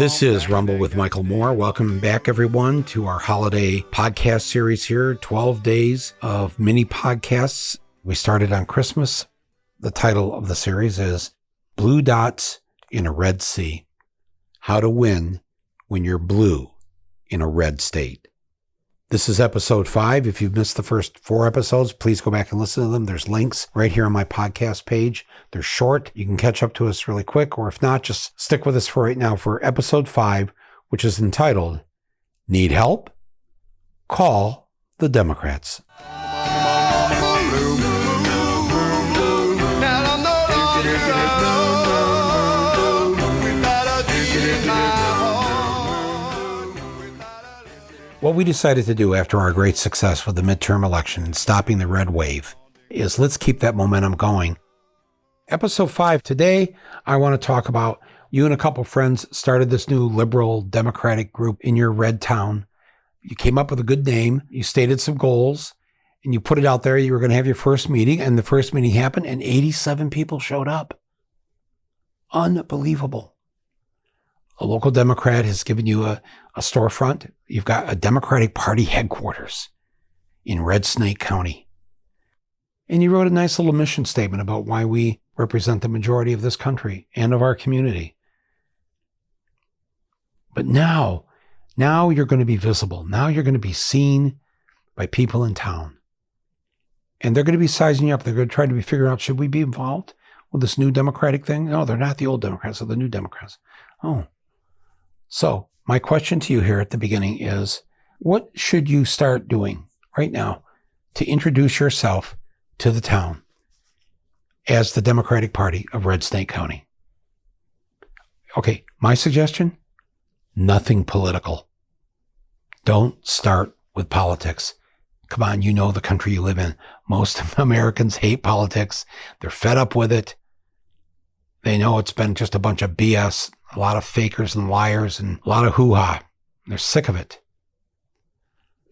This is Rumble with Michael Moore. Welcome back, everyone, to our holiday podcast series here, 12 days of mini podcasts. We started on Christmas. The title of the series is Blue Dots in a Red Sea, How to Win When You're Blue in a Red State. This is episode 5. If you've missed the first 4 episodes, please go back and listen to them. There's links right here on my podcast page. They're short. You can catch up to us really quick, or if not, just stick with us for right now for episode 5, which is entitled, Need Help? Call the Democrats. What we decided to do after our great success with the midterm election and stopping the red wave is let's keep that momentum going. Episode 5 today, I want to talk about you and a couple friends started this new liberal democratic group in your red town. You came up with a good name, you stated some goals, and you put it out there. You were going to have your first meeting, and the first meeting happened, and 87 people showed up. Unbelievable. A local Democrat has given you a storefront. You've got a Democratic Party headquarters in Red Snake County. And you wrote a nice little mission statement about why we represent the majority of this country and of our community. But now you're going to be visible. Now you're going to be seen by people in town. And they're going to be sizing you up. They're going to try to be figuring out, should we be involved with this new Democratic thing? No, they're not the old Democrats, they're the new Democrats. Oh. So my question to you here at the beginning is, what should you start doing right now to introduce yourself to the town as the Democratic Party of Red Snake County? Okay, my suggestion, nothing political. Don't start with politics. Come on, you know the country you live in. Most Americans hate politics. They're fed up with it. They know it's been just a bunch of BS, a lot of fakers and liars and a lot of hoo-ha. They're sick of it.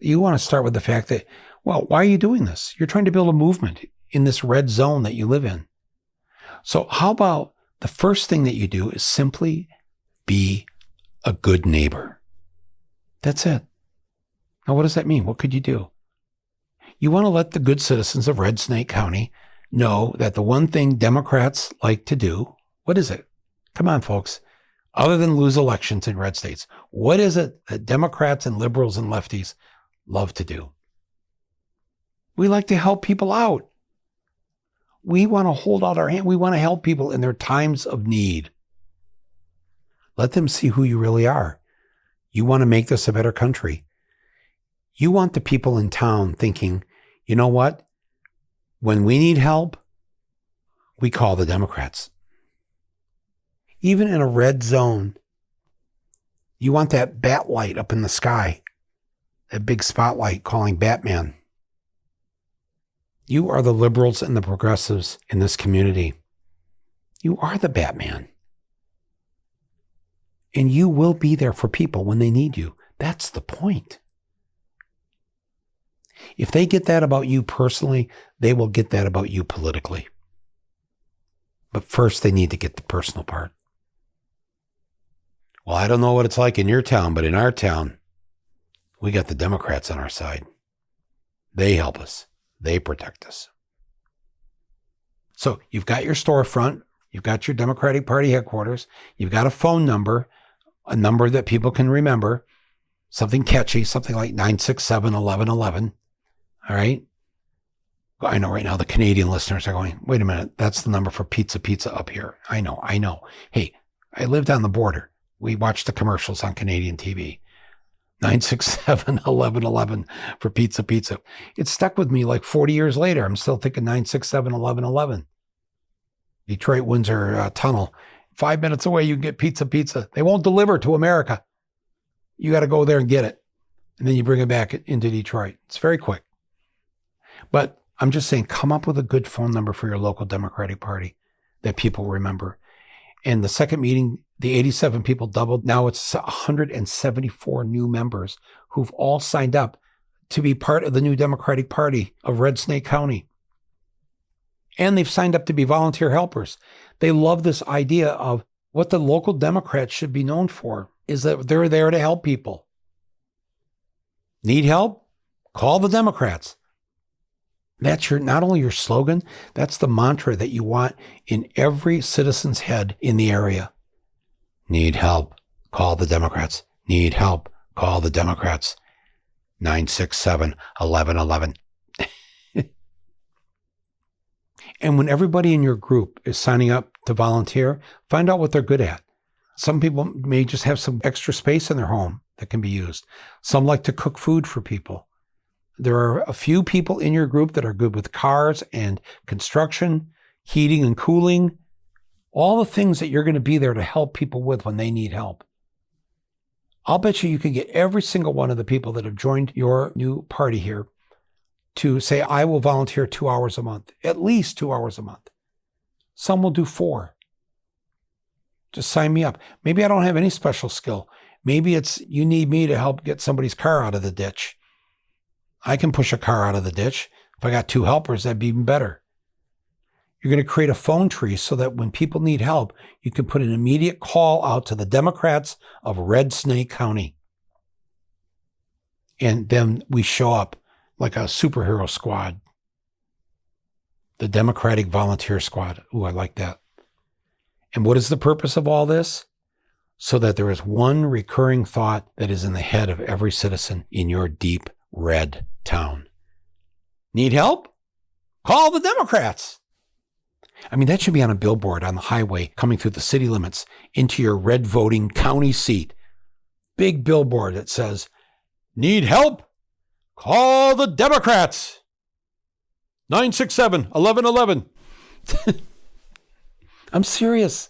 You want to start with the fact that, well, why are you doing this? You're trying to build a movement in this red zone that you live in. So how about the first thing that you do is simply be a good neighbor? That's it. Now, what does that mean? What could you do? You want to let the good citizens of Red Snake County know that the one thing Democrats like to do, what is it? Come on, folks. Other than lose elections in red states, what is it that Democrats and liberals and lefties love to do? We like to help people out. We want to hold out our hand. We want to help people in their times of need. Let them see who you really are. You want to make this a better country. You want the people in town thinking, you know what? When we need help, we call the Democrats. Even in a red zone, you want that bat light up in the sky, that big spotlight calling Batman. You are the liberals and the progressives in this community. You are the Batman. And you will be there for people when they need you. That's the point. If they get that about you personally, they will get that about you politically. But first, they need to get the personal part. Well, I don't know what it's like in your town, but in our town, we got the Democrats on our side. They help us. They protect us. So you've got your storefront. You've got your Democratic Party headquarters. You've got a phone number, a number that people can remember, something catchy, something like 967-1111. All right. I know right now the Canadian listeners are going, wait a minute, that's the number for pizza up here. I know. Hey, I lived on the border. We watched the commercials on Canadian TV. 967-1111 for pizza. It stuck with me like 40 years later. I'm still thinking 967-1111. Detroit Windsor Tunnel. 5 minutes away, you can get pizza. They won't deliver to America. You got to go there and get it. And then you bring it back into Detroit. It's very quick. But I'm just saying, come up with a good phone number for your local Democratic Party that people remember. And the second meeting, the 87 people doubled. Now it's 174 new members who've all signed up to be part of the new Democratic Party of Red Snake County. And they've signed up to be volunteer helpers. They love this idea of what the local Democrats should be known for. is that they're there to help people. Need help? Call the Democrats. That's not only your slogan, that's the mantra that you want in every citizen's head in the area. Need help? Call the Democrats. Need help? Call the Democrats. 967-1111. And when everybody in your group is signing up to volunteer, find out what they're good at. Some people may just have some extra space in their home that can be used. Some like to cook food for people. There are a few people in your group that are good with cars and construction, heating and cooling, all the things that you're going to be there to help people with when they need help. I'll bet you can get every single one of the people that have joined your new party here to say, I will volunteer 2 hours a month, at least 2 hours a month. Some will do 4. Just sign me up. Maybe I don't have any special skill. Maybe it's you need me to help get somebody's car out of the ditch. I can push a car out of the ditch. If I got 2 helpers, that'd be even better. You're going to create a phone tree so that when people need help, you can put an immediate call out to the Democrats of Red Snake County. And then we show up like a superhero squad. The Democratic Volunteer Squad. Ooh, I like that. And what is the purpose of all this? So that there is one recurring thought that is in the head of every citizen in your deep red town. Need help? Call the Democrats. I mean, that should be on a billboard on the highway coming through the city limits into your red voting county seat. Big billboard that says, need help? Call the Democrats. 967-1111. I'm serious.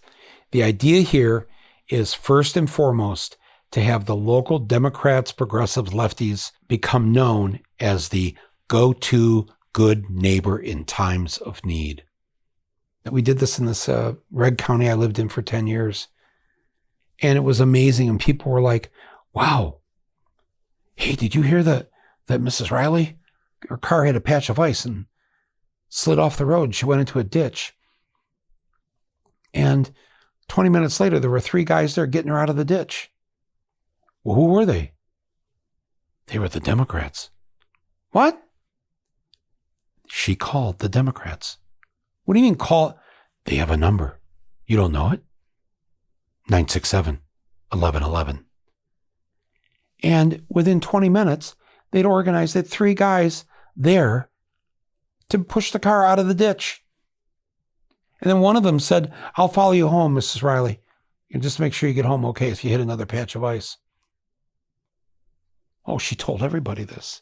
The idea here is first and foremost to have the local Democrats, progressives, lefties become known as the go-to good neighbor in times of need. We did this in this red county I lived in for 10 years. And it was amazing. And people were like, wow, hey, did you hear that Mrs. Riley, her car had a patch of ice and slid off the road. She went into a ditch. And 20 minutes later, there were 3 guys there getting her out of the ditch. Well, who were they? They were the Democrats. What? She called the Democrats. What do you mean call? They have a number. You don't know it? 967-1111. And within 20 minutes, they'd organized 3 guys there to push the car out of the ditch. And then one of them said, I'll follow you home, Mrs. Riley. And just make sure you get home okay if you hit another patch of ice. Oh, she told everybody this.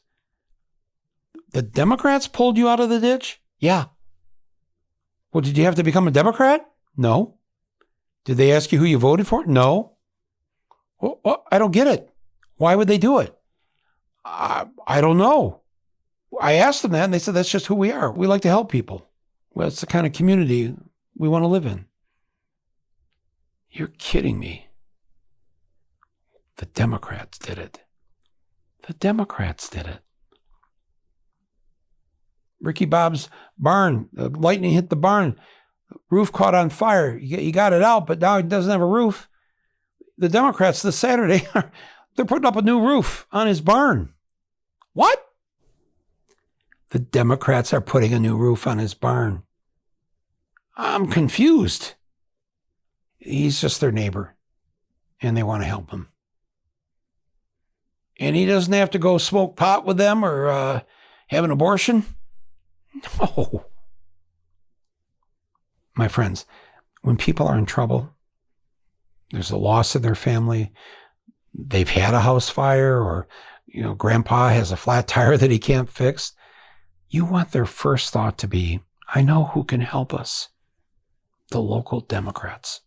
The Democrats pulled you out of the ditch? Yeah. Well, did you have to become a Democrat? No. Did they ask you who you voted for? No. Well, I don't get it. Why would they do it? I don't know. I asked them that, and they said that's just who we are. We like to help people. Well, it's the kind of community we want to live in. You're kidding me. The Democrats did it. The Democrats did it. Ricky Bob's barn, the lightning hit the barn. The roof caught on fire. He got it out, but now he doesn't have a roof. The Democrats this Saturday, they're putting up a new roof on his barn. What? The Democrats are putting a new roof on his barn. I'm confused. He's just their neighbor, and they want to help him. And he doesn't have to go smoke pot with them or have an abortion. No. My friends, when people are in trouble, there's a loss in their family, they've had a house fire, or grandpa has a flat tire that he can't fix, you want their first thought to be, I know who can help us. The local Democrats.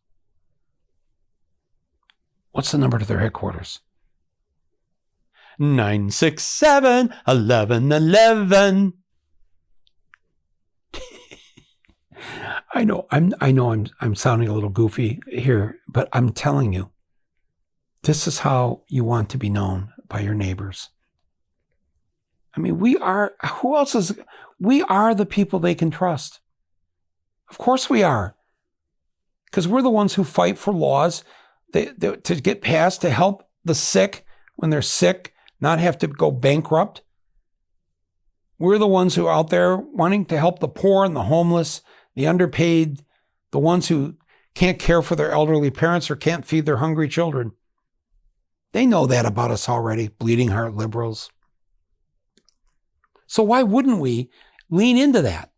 What's the number to their headquarters? 967-1111. I know I'm sounding a little goofy here, but I'm telling you, this is how you want to be known by your neighbors. I mean, we are the people they can trust. Of course we are. Because we're the ones who fight for laws to get passed to help the sick when they're sick, not have to go bankrupt. We're the ones who are out there wanting to help the poor and the homeless, the underpaid, the ones who can't care for their elderly parents or can't feed their hungry children. They know that about us already, bleeding heart liberals. So why wouldn't we lean into that?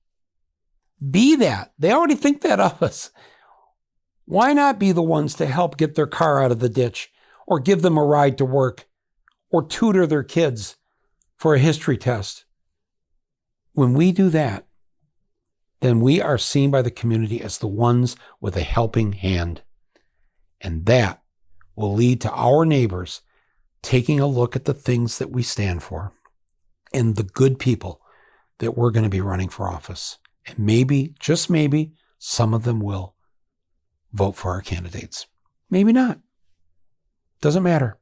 Be that. They already think that of us. Why not be the ones to help get their car out of the ditch, or give them a ride to work, or tutor their kids for a history test? When we do that, then we are seen by the community as the ones with a helping hand. And that will lead to our neighbors taking a look at the things that we stand for and the good people that we're going to be running for office. And maybe, just maybe, some of them will vote for our candidates. Maybe not. Doesn't matter.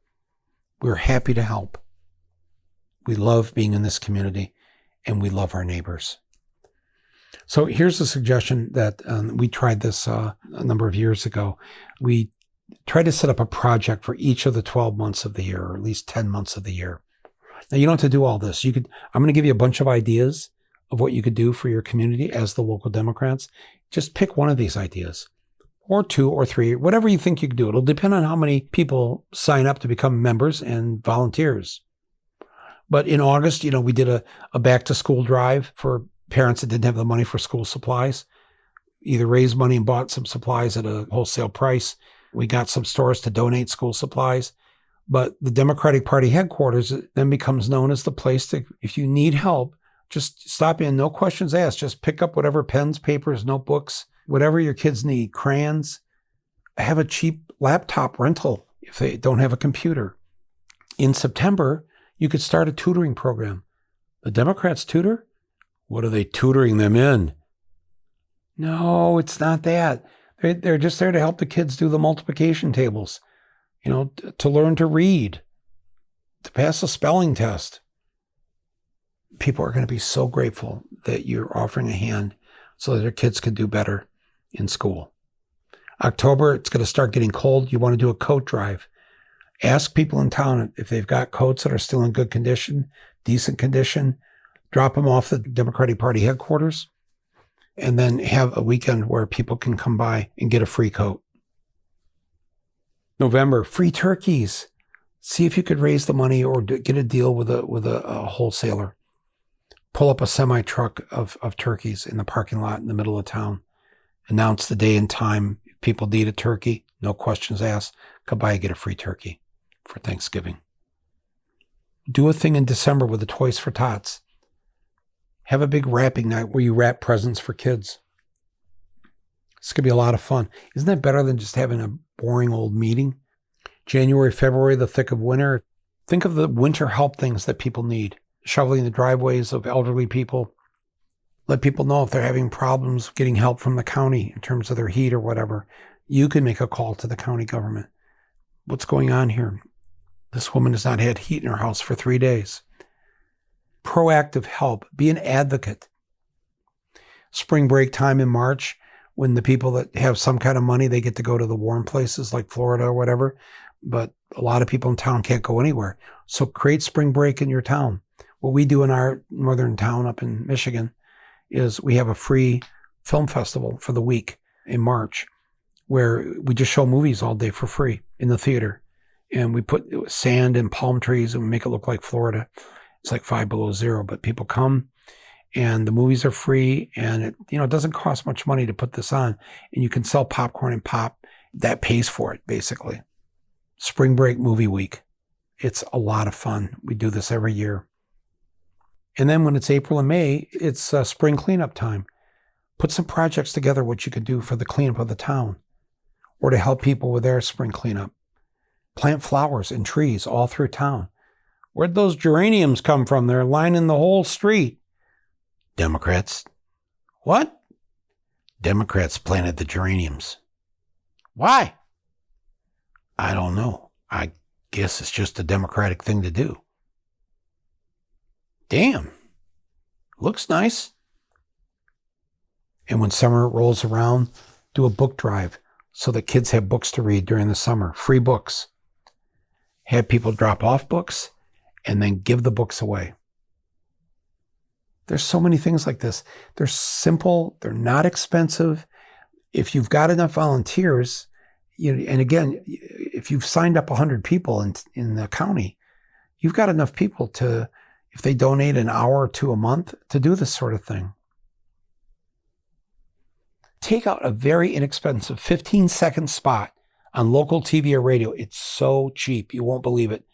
We're happy to help. We love being in this community, and we love our neighbors. So here's a suggestion that we tried this a number of years ago. We tried to set up a project for each of the 12 months of the year, or at least 10 months of the year. Now, you don't have to do all this. I'm going to give you a bunch of ideas of what you could do for your community as the local Democrats. Just pick one of these ideas, or two or three, whatever you think you could do. It'll depend on how many people sign up to become members and volunteers. But in August, we did a back to school drive for parents that didn't have the money for school supplies. Either raised money and bought some supplies at a wholesale price. We got some stores to donate school supplies. But the Democratic Party headquarters then becomes known as the place to, if you need help, just stop in, no questions asked. Just pick up whatever pens, papers, notebooks, whatever your kids need, crayons. Have a cheap laptop rental if they don't have a computer. In September, you could start a tutoring program. The Democrats tutor? What are they tutoring them in? No, it's not that. They're just there to help the kids do the multiplication tables, to learn to read, to pass a spelling test. People are going to be so grateful that you're offering a hand so that their kids can do better in school. October, it's going to start getting cold. You want to do a coat drive. Ask people in town if they've got coats that are still in good condition, decent condition. Drop them off at the Democratic Party headquarters, and then have a weekend where people can come by and get a free coat. November, free turkeys. See if you could raise the money or get a deal with a wholesaler. Pull up a semi-truck of turkeys in the parking lot in the middle of town. Announce the day and time. If people need a turkey, no questions asked. Come by and get a free turkey for Thanksgiving. Do a thing in December with the Toys for Tots. Have a big wrapping night where you wrap presents for kids. It's going to be a lot of fun. Isn't that better than just having a boring old meeting? January, February, the thick of winter. Think of the winter help things that people need. Shoveling the driveways of elderly people. Let people know if they're having problems getting help from the county in terms of their heat or whatever. You can make a call to the county government. What's going on here? This woman has not had heat in her house for 3 days. Proactive help. Be an advocate. Spring break time in March, when the people that have some kind of money, they get to go to the warm places like Florida or whatever. But a lot of people in town can't go anywhere. So create spring break in your town. What we do in our northern town up in Michigan is we have a free film festival for the week in March where we just show movies all day for free in the theater. And we put sand and palm trees and we make it look like Florida. It's like 5 below zero, but people come and the movies are free and it doesn't cost much money to put this on, and you can sell popcorn and pop. That pays for it, basically. Spring break movie week. It's a lot of fun. We do this every year. And then when it's April and May, it's spring cleanup time. Put some projects together, what you could do for the cleanup of the town or to help people with their spring cleanup. Plant flowers and trees all through town. Where'd those geraniums come from? They're lining the whole street. Democrats. What? Democrats planted the geraniums. Why? I don't know. I guess it's just a Democratic thing to do. Damn. Looks nice. And when summer rolls around, do a book drive. so that kids have books to read during the summer, free books. Have people drop off books and then give the books away. There's so many things like this. They're simple. They're not expensive. If you've got enough volunteers, and again, if you've signed up 100 people in the county, you've got enough people to, if they donate an hour or two a month, to do this sort of thing. Take out a very inexpensive 15-second spot on local TV or radio. It's so cheap. You won't believe it.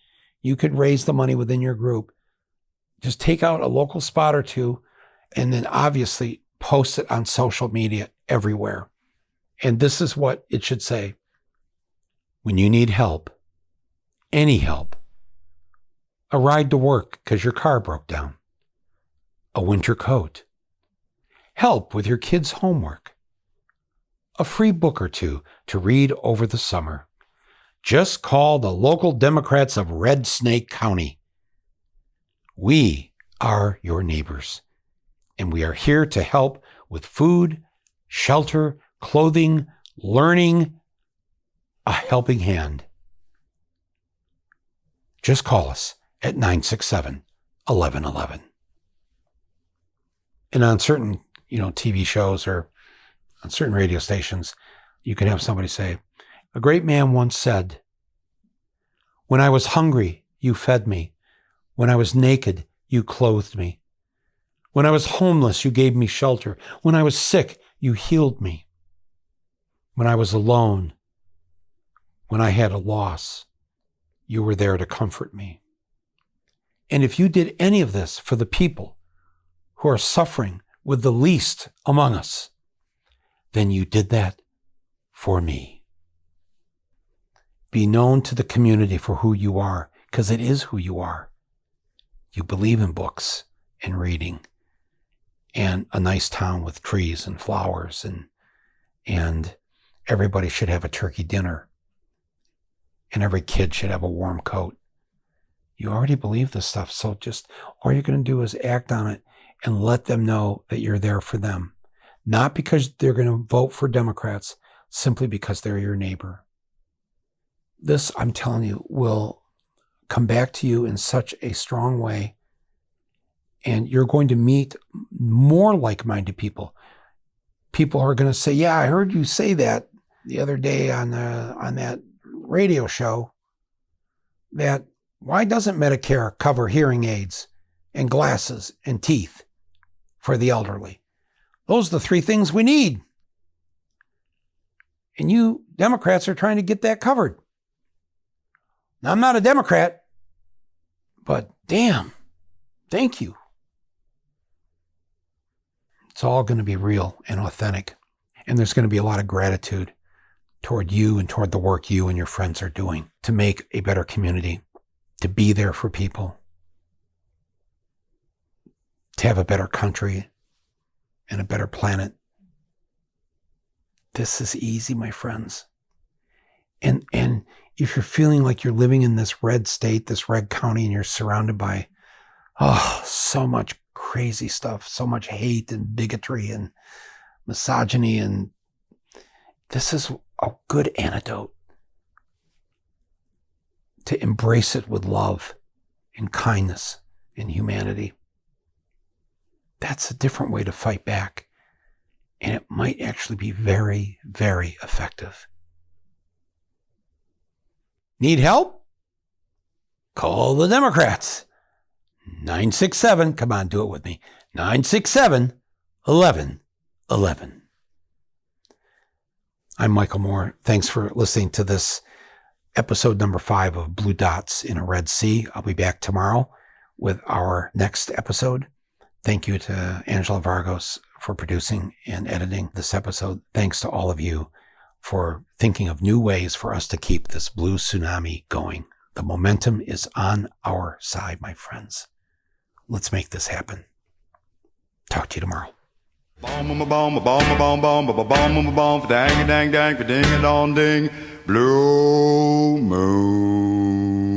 You could raise the money within your group. Just take out a local spot or two, and then obviously post it on social media everywhere. And this is what it should say. When you need help, any help, a ride to work because your car broke down, a winter coat, help with your kids' homework, a free book or two to read over the summer, just call the local Democrats of Red Snake County. We are your neighbors, and we are here to help with food, shelter, clothing, learning, a helping hand. Just call us at 967-1111. And on certain, TV shows or on certain radio stations, you can have somebody say, a great man once said, when I was hungry, you fed me. When I was naked, you clothed me. When I was homeless, you gave me shelter. When I was sick, you healed me. When I was alone, when I had a loss, you were there to comfort me. And if you did any of this for the people who are suffering with the least among us, then you did that for me. Be known to the community for who you are, because it is who you are. You believe in books and reading and a nice town with trees and flowers, and everybody should have a turkey dinner, and every kid should have a warm coat. You already believe this stuff, so just all you're going to do is act on it and let them know that you're there for them. Not because they're going to vote for Democrats, simply because they're your neighbor. This, I'm telling you, will come back to you in such a strong way, and you're going to meet more like-minded people. People are going to say, yeah, I heard you say that the other day on that radio show, that why doesn't Medicare cover hearing aids and glasses and teeth for the elderly? Those are the three things we need. And you Democrats are trying to get that covered. Now, I'm not a Democrat, but damn, thank you. It's all going to be real and authentic. And there's going to be a lot of gratitude toward you and toward the work you and your friends are doing to make a better community, to be there for people, to have a better country and a better planet. This is easy, my friends. And if you're feeling like you're living in this red state, this red county, and you're surrounded by, so much crazy stuff, so much hate and bigotry and misogyny, and this is a good antidote to embrace it with love and kindness and humanity. That's a different way to fight back. And it might actually be very, very effective. Need help? Call the Democrats. 967, come on, do it with me. 967-1111. I'm Michael Moore. Thanks for listening to this episode number 5 of Blue Dots in a Red Sea. I'll be back tomorrow with our next episode. Thank you to Angela Vargos for producing and editing this episode. Thanks to all of you for thinking of new ways for us to keep this blue tsunami going. The momentum is on our side, my friends. Let's make this happen. Talk to you tomorrow. Blue moon.